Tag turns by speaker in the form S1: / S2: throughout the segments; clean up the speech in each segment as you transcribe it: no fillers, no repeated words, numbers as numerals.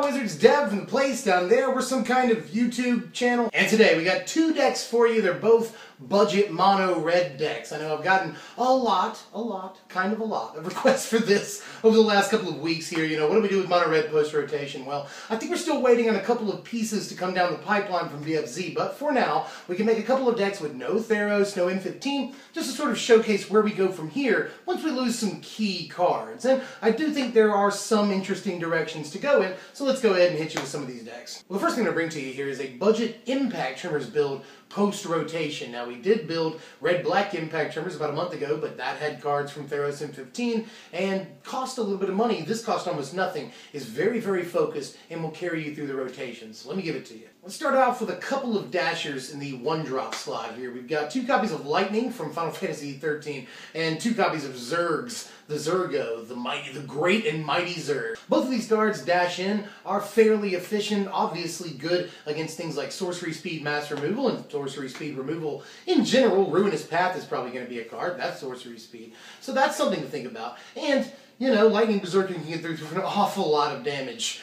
S1: my wizard's Dev from the place down there. We're some kind of YouTube channel. And today we got two decks for you. They're both budget mono red decks. I know I've gotten a lot of requests for this over the last couple of weeks here. You know, what do we do with mono red post rotation? Well, I think we're still waiting on a couple of pieces to come down the pipeline from VFZ, but for now, we can make a couple of decks with no Theros, no M15, just to sort of showcase where we go from here once we lose some key cards. And I do think there are some interesting directions to go in, so let's go ahead and hit you with some of these decks. Well, the first thing I'm going to bring to you here is a budget impact Tremors build post-rotation. Now, we did build red-black impact Tremors about a month ago, but that had cards from Theros M15 and cost a little bit of money. This cost almost nothing, is very, very focused, and will carry you through the rotations. So let me give it to you. Let's start off with a couple of dashers in the one-drop slot here. We've got 2 copies of Lightning from Final Fantasy XIII and 2 copies of Zergs, the Zergo, the great and mighty Zerg. Both of these cards dash in, are fairly efficient, obviously good against things like sorcery speed mass removal and sorcery speed removal in general. Ruinous Path is probably going to be a card, that's sorcery speed. So that's something to think about. And you know, Lightning Berserker can get through an awful lot of damage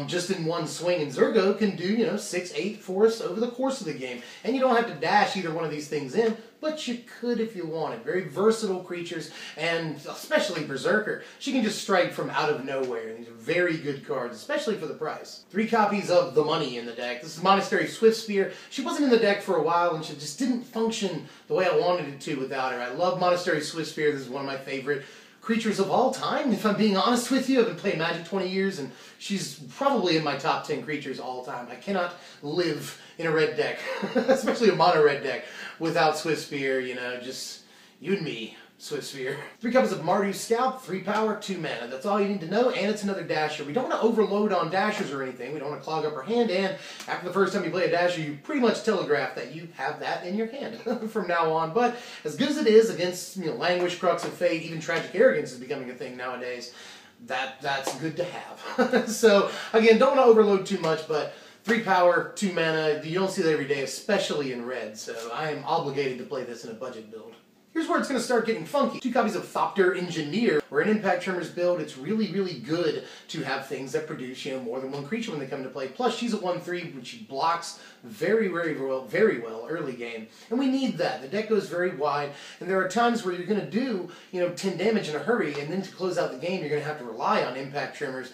S1: just in one swing, and Zergo can do, you know, 6-8 for us over the course of the game. And you don't have to dash either one of these things in, but you could if you wanted. Very versatile creatures, and especially Berserker. She can just strike from out of nowhere. These are very good cards, especially for the price. 3 copies of the money in the deck. This is Monastery Swiftspear. She wasn't in the deck for a while, and she just didn't function the way I wanted it to without her. I love Monastery Swiftspear. This is one of my favorite creatures of all time, if I'm being honest with you. I've been playing Magic 20 years, and she's probably in my top 10 creatures all time. I cannot live in a red deck, especially a mono red deck, without Swiftspear. You know, just you and me, Swiftspear. 3 copies of Mardu Scalp, 3 power, 2 mana. That's all you need to know, and it's another dasher. We don't want to overload on dashers or anything. We don't want to clog up our hand, and after the first time you play a dasher, you pretty much telegraph that you have that in your hand from now on. But as good as it is against, you know, Languish, Crux of Fate, even Tragic Arrogance is becoming a thing nowadays, that's good to have. So, again, don't want to overload too much, but 3 power, 2 mana, you don't see that every day, especially in red, so I am obligated to play this in a budget build. Here's where it's going to start getting funky. 2 copies of Thopter Engineer. We're an Impact Tremors build. It's really, really good to have things that produce, you know, more than one creature when they come into play. Plus, she's a 1/3, which she blocks very well early game. And we need that. The deck goes very wide, and there are times where you're going to do, you know, 10 damage in a hurry, and then to close out the game, you're going to have to rely on Impact Tremors,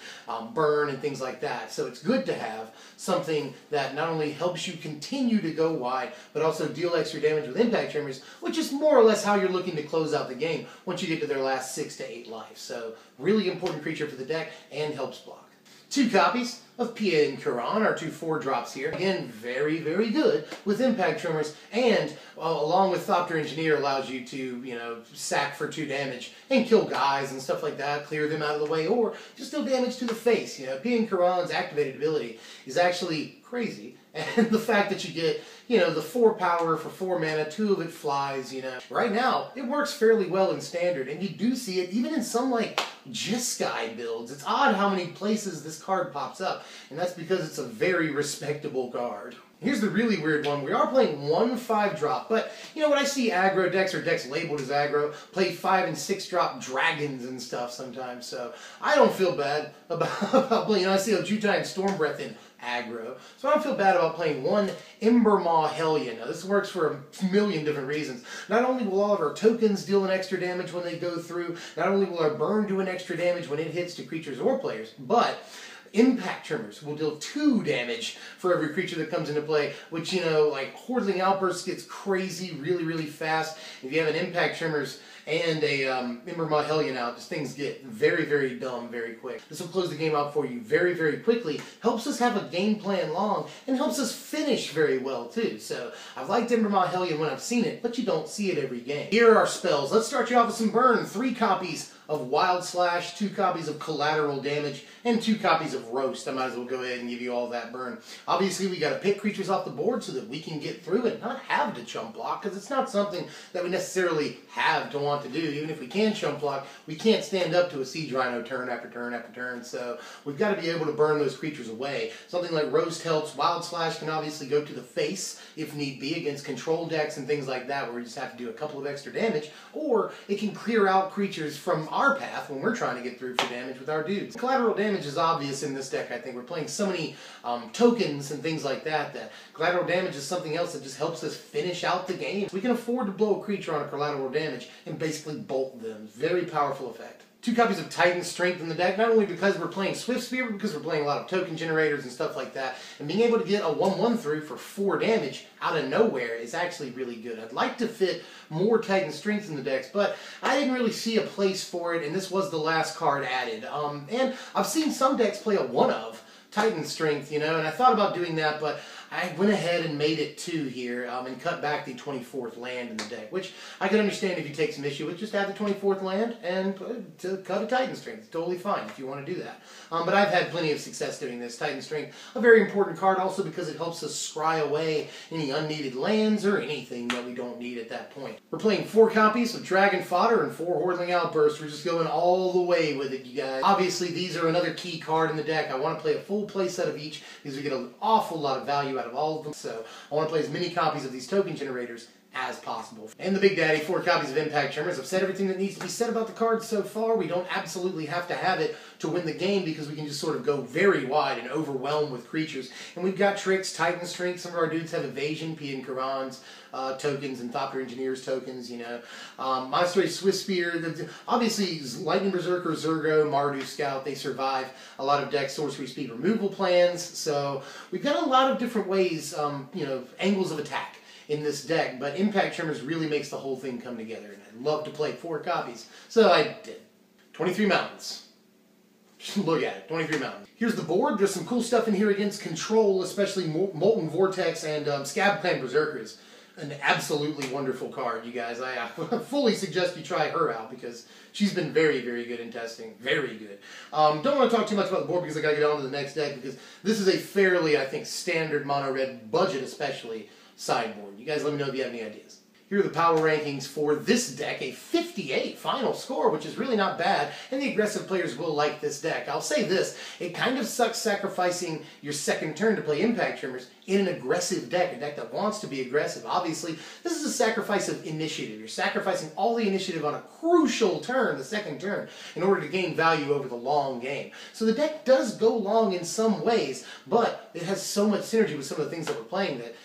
S1: burn, and things like that. So it's good to have something that not only helps you continue to go wide, but also deal extra damage with Impact Tremors, which is more or less how you're looking to close out the game once you get to their last 6 to 8 life. So really important creature for the deck and helps block. 2 copies of Pia and Kuran, our 2 4-drops here. Again, very, very good with Impact Tremors, and along with Thopter Engineer allows you to, you know, sack for 2 damage and kill guys and stuff like that, clear them out of the way, or just deal damage to the face. You know, Pia and Kuran's activated ability is actually crazy, and the fact that you get, you know, the 4 power for 4 mana, 2 of it flies, you know. Right now, it works fairly well in Standard, and you do see it even in some, like, Jeskai builds. It's odd how many places this card pops up, and that's because it's a very respectable card. Here's the really weird one. We are playing 1 5-drop, but, you know, when I see aggro decks or decks labeled as aggro, play 5 and 6-drop dragons and stuff sometimes, so I don't feel bad about playing. You know, I see Ojutai and Stormbreath in aggro, so I don't feel bad about playing 1 Embermaw Hellion. Now, this works for a million different reasons. Not only will all of our tokens deal an extra damage when they go through, not only will our burn do an extra damage when it hits to creatures or players, but Impact Tremors will deal 2 damage for every creature that comes into play, which, you know, like, Hordling Outburst gets crazy really, really fast. If you have an Impact Tremors and a Embermaw Hellion out, just things get very, very dumb very quick. This will close the game out for you very, very quickly, helps us have a game plan long, and helps us finish very well too. So I've liked Embermaw Hellion when I've seen it, but you don't see it every game. Here are our spells. Let's start you off with some burn. 3 copies of Wild Slash, 2 copies of Collateral Damage, and 2 copies of Roast. I might as well go ahead and give you all that burn. Obviously, we got to pick creatures off the board so that we can get through and not have to chump block, because it's not something that we necessarily have to want want to do. Even if we can chump block, we can't stand up to a Siege Rhino turn after turn after turn, so we've got to be able to burn those creatures away. Something like Roast helps. Wild Slash can obviously go to the face if need be against control decks and things like that, where we just have to do a couple of extra damage, or it can clear out creatures from our path when we're trying to get through for damage with our dudes. Collateral damage is obvious in this deck, I think. We're playing so many tokens and things like that that collateral damage is something else that just helps us finish out the game. We can afford to blow a creature on a collateral damage and basically bolt them. Very powerful effect. 2 copies of Titan Strength in the deck, not only because we're playing Swift Spear, but because we're playing a lot of token generators and stuff like that. And being able to get a 1/1 through for 4 damage out of nowhere is actually really good. I'd like to fit more Titan Strength in the decks, but I didn't really see a place for it, and this was the last card added. And I've seen some decks play a 1 of Titan Strength, you know, and I thought about doing that, but I went ahead and made it 2 here and cut back the 24th land in the deck, which I can understand if you take some issue with. Just add the 24th land and cut a Titan Strength. It's totally fine if you want to do that. But I've had plenty of success doing this. Titan Strength, a very important card also because it helps us scry away any unneeded lands or anything that we don't need at that point. We're playing 4 copies of Dragon Fodder and 4 Hordeling Outbursts. We're just going all the way with it, you guys. Obviously, these are another key card in the deck. I want to play a full play set of each because we get an awful lot of value out of all of them. So I want to play as many copies of these token generators as possible. And the Big Daddy, 4 copies of Impact Tremors. I've said everything that needs to be said about the cards so far. We don't absolutely have to have it to win the game because we can just sort of go very wide and overwhelm with creatures. And we've got tricks, Titan Strength. Some of our dudes have evasion, Pian Karans tokens and Thopter Engineers tokens, you know. Monster Age Swift Spear. Obviously, Lightning Berserker, Zurgo, Mardu Scout, they survive a lot of deck sorcery speed removal plans. So we've got a lot of different ways, you know, angles of attack in this deck, but Impact Tremors really makes the whole thing come together, and I'd love to play 4 copies, so I did. 23 mountains. Just look at it, 23 mountains. Here's the board. There's some cool stuff in here against control, especially Molten Vortex and Scab Clan Berserkers. An absolutely wonderful card, you guys. I fully suggest you try her out because she's been very, very good in testing. Very good. Don't want to talk too much about the board because I got to get on to the next deck because this is a fairly, I think, standard mono-red budget, especially sideboard. You guys let me know if you have any ideas. Here are the power rankings for this deck. A 58 final score, which is really not bad, and the aggressive players will like this deck. I'll say this, it kind of sucks sacrificing your second turn to play Impact Tremors in an aggressive deck, a deck that wants to be aggressive. Obviously, this is a sacrifice of initiative. You're sacrificing all the initiative on a crucial turn, the second turn, in order to gain value over the long game. So the deck does go long in some ways, but it has so much synergy with some of the things that we're playing that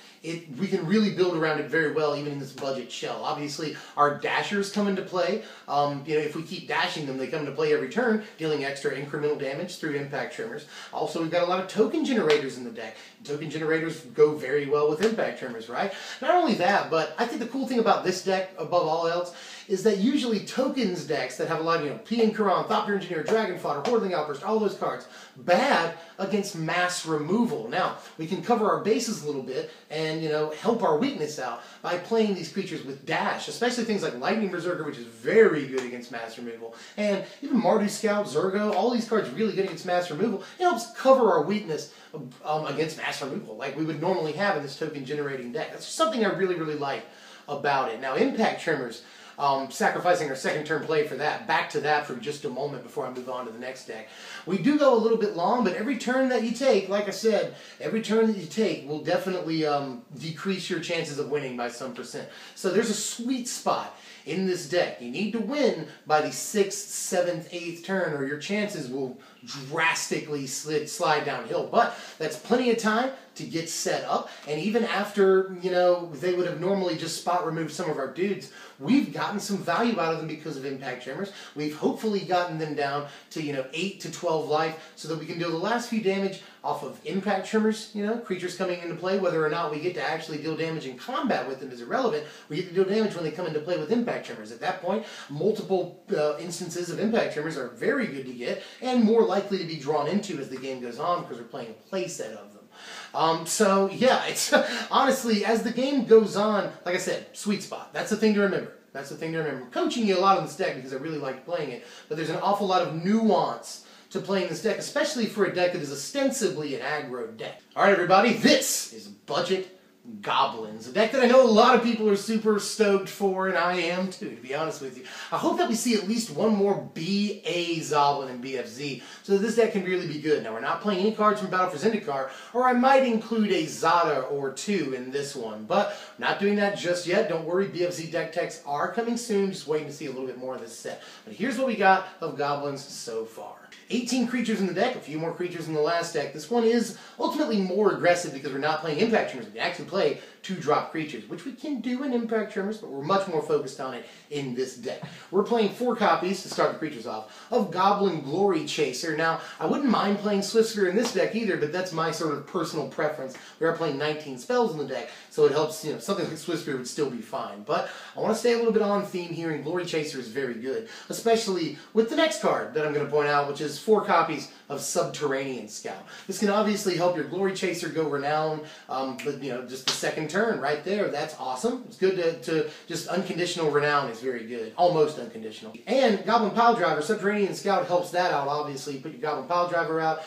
S1: we can really build around it very well, even in this budget shell. Obviously, our dashers come into play. You know, if we keep dashing them, they come into play every turn, dealing extra incremental damage through Impact Tremors. Also, we've got a lot of token generators in the deck. Token generators go very well with Impact Tremors, right? Not only that, but I think the cool thing about this deck, above all else, is that usually tokens decks that have a lot of, you know, Pian Karan, Thopter Engineer, Dragon Fodder, Hordeling Outburst, all those cards, bad against mass removal. Now, we can cover our bases a little bit and, you know, help our weakness out by playing these creatures with dash, especially things like Lightning Berserker, which is very good against mass removal, and even Mardu Scout, Zurgo, all these cards really good against mass removal. It helps cover our weakness against mass removal, like we would normally have in this token generating deck. That's something I really, really like about it. Now, Impact Tremors, sacrificing our second turn play for that. Back to that for just a moment before I move on to the next deck. We do go a little bit long, but every turn that you take, like I said, every turn that you take will definitely decrease your chances of winning by some %. So there's a sweet spot in this deck. You need to win by the 6th, 7th, 8th turn or your chances will drastically slide downhill. But that's plenty of time to get set up, and even after, you know, they would have normally just spot removed some of our dudes, we've gotten some value out of them because of Impact Tremors. We've hopefully gotten them down to, you know, 8 to 12 life so that we can deal the last few damage off of Impact Tremors, you know, creatures coming into play. Whether or not we get to actually deal damage in combat with them is irrelevant. We get to deal damage when they come into play with Impact Tremors. At that point, multiple instances of Impact Tremors are very good to get and more likely to be drawn into as the game goes on because we're playing a playset of them. So yeah, it's honestly, as the game goes on, like I said, sweet spot. That's the thing to remember. That's the thing to remember. I'm coaching you a lot on this deck because I really like playing it, but there's an awful lot of nuance to playing this deck, especially for a deck that is ostensibly an aggro deck. Alright everybody, this is Budget Goblins, a deck that I know a lot of people are super stoked for, and I am too, to be honest with you. I hope that we see at least one more BA Zoblin in BFZ, so that this deck can really be good. Now, we're not playing any cards from Battle for Zendikar, or I might include a Zada or two in this one, but I'm not doing that just yet. Don't worry, BFZ deck techs are coming soon, just waiting to see a little bit more of this set. But here's what we got of Goblins so far. 18 creatures in the deck, a few more creatures in the last deck. This one is ultimately more aggressive because we're not playing Impact Tremors. We can actually play 2-drop creatures, which we can do in Impact Tremors, but we're much more focused on it in this deck. We're playing 4 copies, to start the creatures off, of Goblin Glory Chaser. Now, I wouldn't mind playing Swiftspear in this deck either, but that's my sort of personal preference. We are playing 19 spells in the deck, so it helps, you know, something like Swiftspear would still be fine. But I want to stay a little bit on theme here, and Glory Chaser is very good, especially with the next card that I'm going to point out, which is 4 copies of Subterranean Scout. This can obviously help your Glory Chaser go Renown, but, you know, just the second turn right there. That's awesome. It's good to just unconditional Renown is very good. Almost unconditional. And Goblin Pile Driver, Subterranean Scout helps that out, obviously. Put your Goblin Pile Driver out.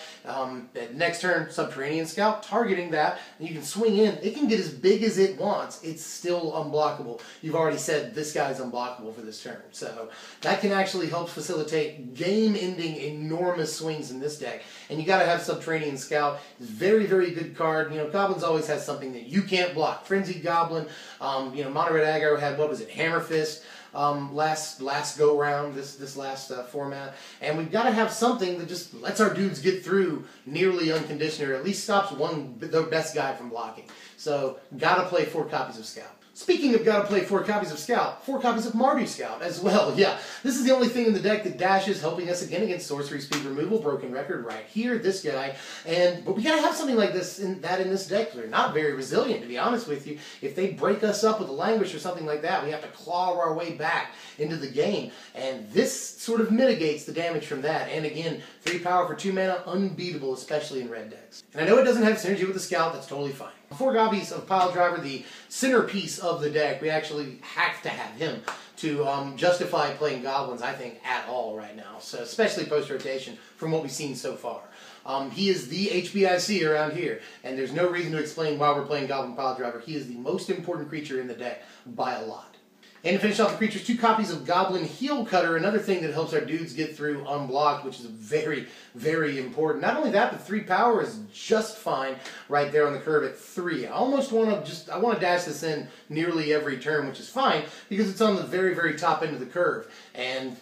S1: Next turn, Subterranean Scout, targeting that, and you can swing in. It can get as big as it wants. It's still unblockable. You've already said this guy's unblockable for this turn. So that can actually help facilitate game-ending enormous swings in this deck. And you gotta have Subterranean Scout. It's a very, very good card. You know, Goblins always has something that you can't block. Frenzied Goblin, you know, Mono Red Aggro had, what was it, Hammer Fist, last go round, this last format, and we've got to have something that just lets our dudes get through nearly unconditioned, or at least stops the best guy from blocking. So, gotta play 4 copies of Scout. Speaking of gotta play 4 copies of Scout, 4 copies of Mardu Scout as well. Yeah, this is the only thing in the deck that dashes, helping us again against sorcery speed removal. Broken record right here, this guy. But we gotta have something like this in this deck. They're not very resilient, to be honest with you. If they break us up with a Languish or something like that, we have to claw our way back into the game. And this sort of mitigates the damage from that. And again, 3 power for 2 mana, unbeatable, especially in red decks. And I know it doesn't have synergy with the Scout, that's totally fine. 4 copies of Pile Driver, the centerpiece of the deck. We actually have to have him to justify playing Goblins, I think, at all right now. So, especially post-rotation, from what we've seen so far. He is the HBIC around here, and there's no reason to explain why we're playing Goblin Pile Driver. He is the most important creature in the deck by a lot. And to finish off the creatures, 2 copies of Goblin Heel Cutter, another thing that helps our dudes get through unblocked, which is very, very important. Not only that, but 3 power is just fine right there on the curve at 3. I almost want to I want to dash this in nearly every turn, which is fine, because it's on the very, very top end of the curve. And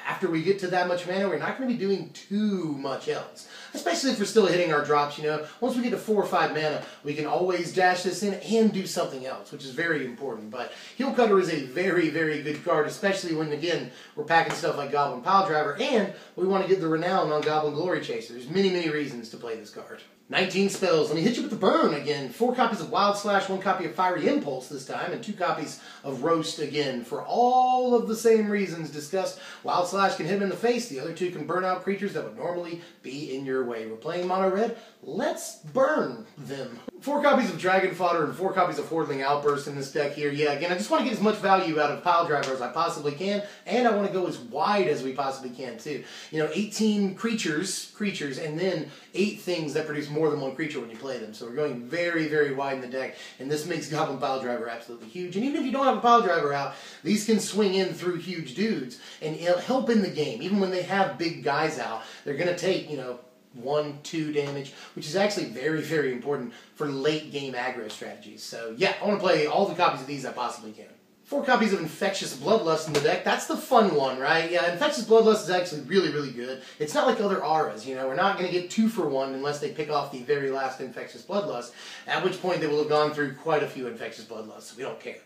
S1: after we get to that much mana, we're not going to be doing too much else. Especially if we're still hitting our drops, you know. Once we get to 4 or 5 mana, we can always dash this in and do something else, which is very important. But Heel Cutter is a very, very good card, especially when, again, we're packing stuff like Goblin Pile Driver, and we want to get the Renown on Goblin Glory Chaser. There's many, many reasons to play this card. 19 spells. Let me hit you with the burn again. 4 copies of Wild Slash, 1 copy of Fiery Impulse this time, and 2 copies of Roast again. For all of the same reasons discussed, Wild Slash can hit him in the face. The other 2 can burn out creatures that would normally be in your way. We're playing Mono Red. Let's burn them. 4 copies of Dragon Fodder and 4 copies of Hordling Outburst in this deck here. Yeah, again, I just want to get as much value out of Pile Driver as I possibly can, and I want to go as wide as we possibly can, too. You know, 18 creatures, and then 8 things that produce more than 1 creature when you play them. So we're going very, very wide in the deck, and this makes Goblin Pile Driver absolutely huge. And even if you don't have a Pile Driver out, these can swing in through huge dudes and help in the game. Even when they have big guys out, they're going to take, you know, 1, 2 damage, which is actually very, very important for late game aggro strategies. So yeah, I want to play all the copies of these I possibly can. 4 copies of Infectious Bloodlust in the deck. That's the fun one, right? Yeah, Infectious Bloodlust is actually really, really good. It's not like other auras, you know. We're not going to get 2 for 1 unless they pick off the very last Infectious Bloodlust, at which point they will have gone through quite a few Infectious Bloodlusts, so we don't care.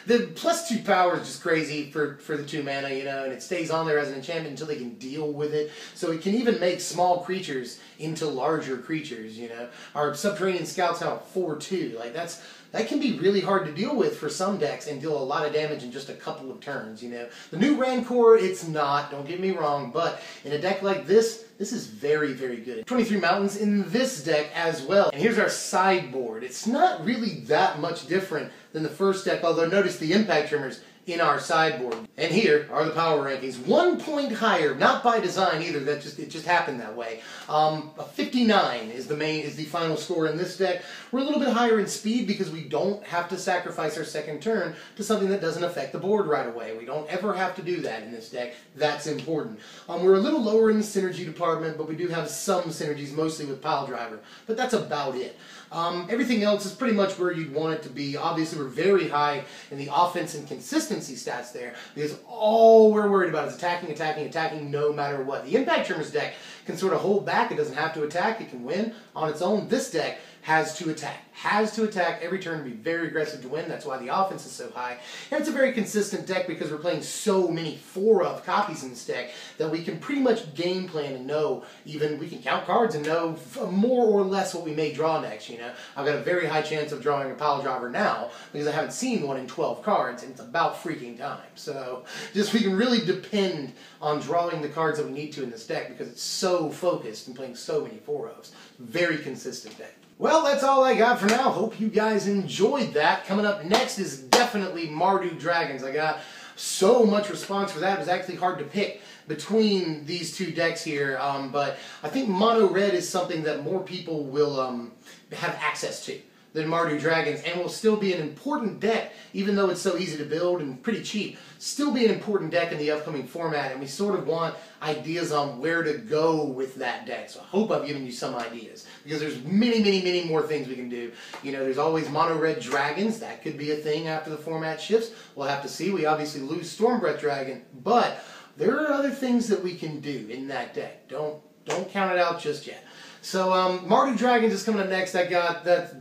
S1: The plus 2 power is just crazy for the 2 mana, you know, and it stays on there as an enchantment until they can deal with it. So it can even make small creatures into larger creatures, you know. Our Subterranean Scout's now 4/2. Like, that can be really hard to deal with for some decks and deal a lot of damage in just a couple of turns, you know. The new Rancor, it's not, don't get me wrong, but in a deck like this is very, very good. 23 Mountains in this deck as well. And here's our sideboard. It's not really that much different than the first deck, although notice the Impact Tremors in our sideboard. And here are the power rankings. 1 point higher, not by design either, it just happened that way. A 59 is the final score in this deck. We're a little bit higher in speed because we don't have to sacrifice our second turn to something that doesn't affect the board right away. We don't ever have to do that in this deck. That's important. We're a little lower in the synergy department, but we do have some synergies, mostly with Pile Driver. But that's about it. Everything else is pretty much where you'd want it to be. Obviously, we're very high in the offense and consistency stats there, because all we're worried about is attacking, attacking, attacking, no matter what. The Impact Tremors deck can sort of hold back. It doesn't have to attack. It can win on its own. This deck has to attack. Has to attack every turn, be very aggressive to win. That's why the offense is so high. And it's a very consistent deck because we're playing so many 4-of copies in this deck that we can pretty much game plan and know, even we can count cards and know more or less what we may draw next, you know. I've got a very high chance of drawing a Pile Driver now because I haven't seen one in 12 cards, and it's about freaking time. So just we can really depend on drawing the cards that we need to in this deck because it's so focused and playing so many 4-ofs. Very consistent deck. Well, that's all I got for now. Hope you guys enjoyed that. Coming up next is definitely Mardu Dragons. I got so much response for that. It was actually hard to pick between these two decks here, but I think Mono Red is something that more people will have access to than Mardu Dragons, and will still be an important deck, even though it's so easy to build and pretty cheap. Still be an important deck in the upcoming format, and we sort of want ideas on where to go with that deck. So I hope I've given you some ideas, because there's many, many, many more things we can do. You know, there's always Mono Red Dragons. That could be a thing after the format shifts. We'll have to see. We obviously lose Stormbreath Dragon, but there are other things that we can do in that deck. Don't count it out just yet. So Mardu Dragons is coming up next.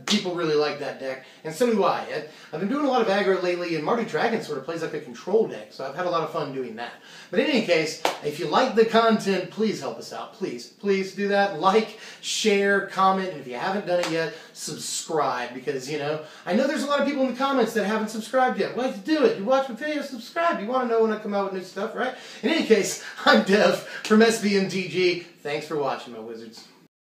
S1: People really like that deck, and so do I. I've been doing a lot of aggro lately, and Mardu Dragons sort of plays like a control deck, so I've had a lot of fun doing that. But in any case, if you like the content, please help us out. Please, please do that. Like, share, comment, and if you haven't done it yet, subscribe, because, you know, I know there's a lot of people in the comments that haven't subscribed yet. Well, do it. You watch my videos, subscribe. You want to know when I come out with new stuff, right? In any case, I'm Dev from mtg. Thanks for watching, my wizards.